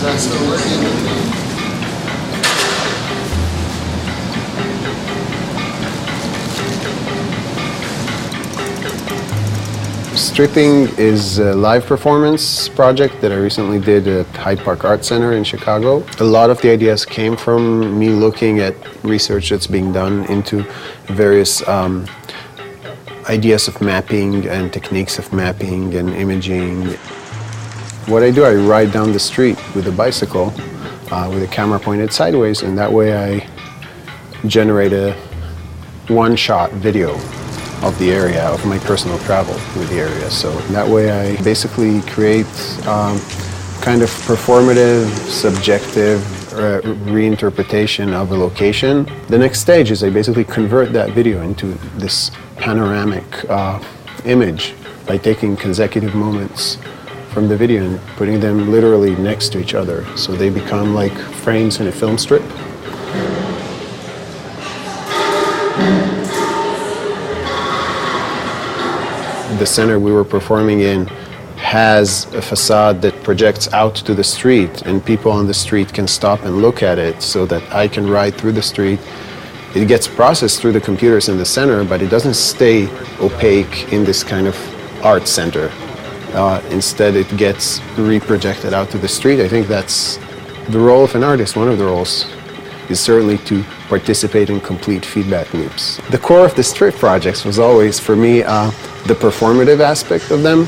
Is that still working? Stripping is a live performance project that I recently did at Hyde Park Art Center in Chicago. A lot of the ideas came from me looking at research that's being done into various ideas of mapping and techniques of mapping and imaging. What I do, I ride down the street with a bicycle with a camera pointed sideways, and that way I generate a one-shot video of the area, of my personal travel with the area. So that way I basically create kind of performative, subjective reinterpretation of a location. The next stage is I basically convert that video into this panoramic image by taking consecutive moments from the video and putting them literally next to each other. So they become like frames in a film strip. The center we were performing in has a facade that projects out to the street, and people on the street can stop and look at it so that I can ride through the street. It gets processed through the computers in the center, but it doesn't stay opaque in this kind of art center. Instead, it gets reprojected out to the street. I think that's the role of an artist. One of the roles is certainly to participate in complete feedback loops. The core of the strip projects was always, for me, the performative aspect of them.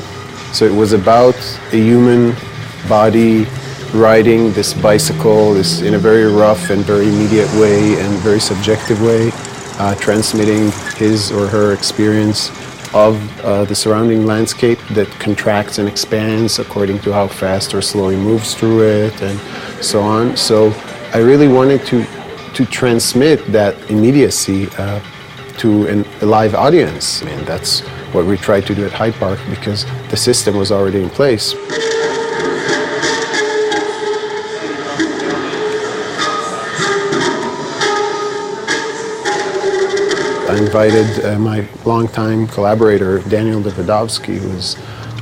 So it was about a human body riding this bicycle in a very rough and very immediate way and very subjective way, transmitting his or her experience of the surrounding landscape that contracts and expands according to how fast or slow he moves through it and so on. So I really wanted to transmit that immediacy to a live audience. I mean, that's what we tried to do at Hyde Park because the system was already in place. I invited my longtime collaborator, Daniel Davidovsky, who's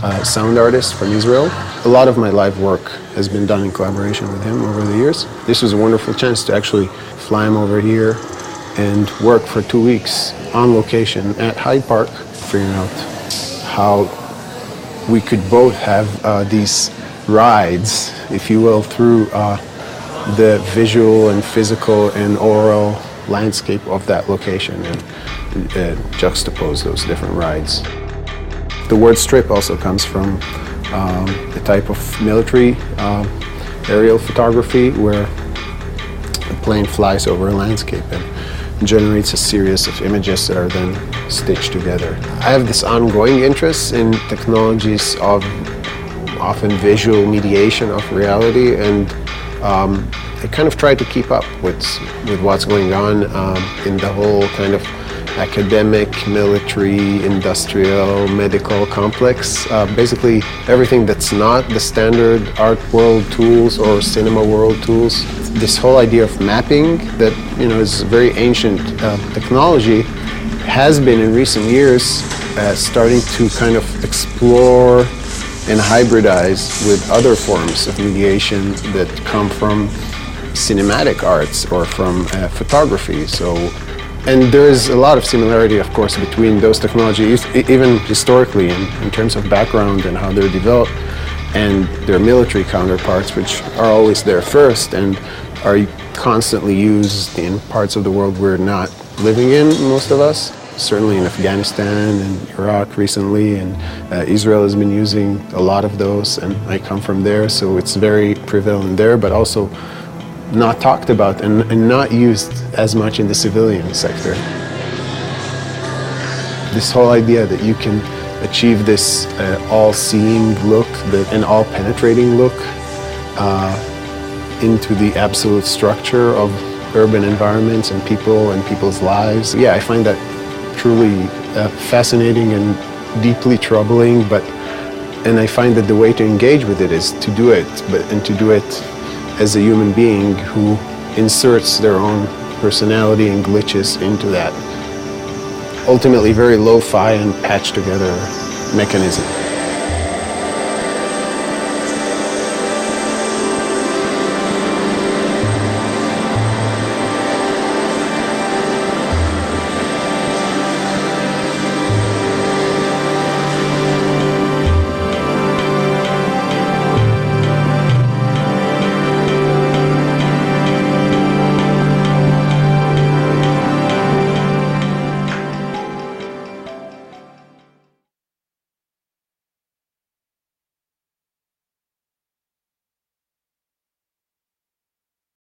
a sound artist from Israel. A lot of my live work has been done in collaboration with him over the years. This was a wonderful chance to actually fly him over here and work for 2 weeks on location at Hyde Park, figuring out how we could both have these rides, if you will, through the visual and physical and oral landscape of that location and juxtapose those different rides. The word strip also comes from a type of military aerial photography where a plane flies over a landscape and generates a series of images that are then stitched together. I have this ongoing interest in technologies of often visual mediation of reality, and I kind of try to keep up with what's going on in the whole kind of academic, military, industrial, medical complex. Basically everything that's not the standard art world tools or cinema world tools. This whole idea of mapping that is very ancient technology has been in recent years starting to kind of explore and hybridize with other forms of mediation that come from cinematic arts or from photography. And there is a lot of similarity, of course, between those technologies, even historically in terms of background and how they're developed, and their military counterparts, which are always there first and are constantly used in parts of the world we're not living in, most of us. Certainly in Afghanistan and Iraq recently, and Israel has been using a lot of those, and I come from there, so it's very prevalent there, but also not talked about and not used as much in the civilian sector. This whole idea that you can achieve this all-seeing look, an all-penetrating look into the absolute structure of urban environments and people's lives. Yeah, I find that truly fascinating and deeply troubling, and I find that the way to engage with it is to do it, and to do it as a human being who inserts their own personality and glitches into that ultimately very lo-fi and patched together mechanism.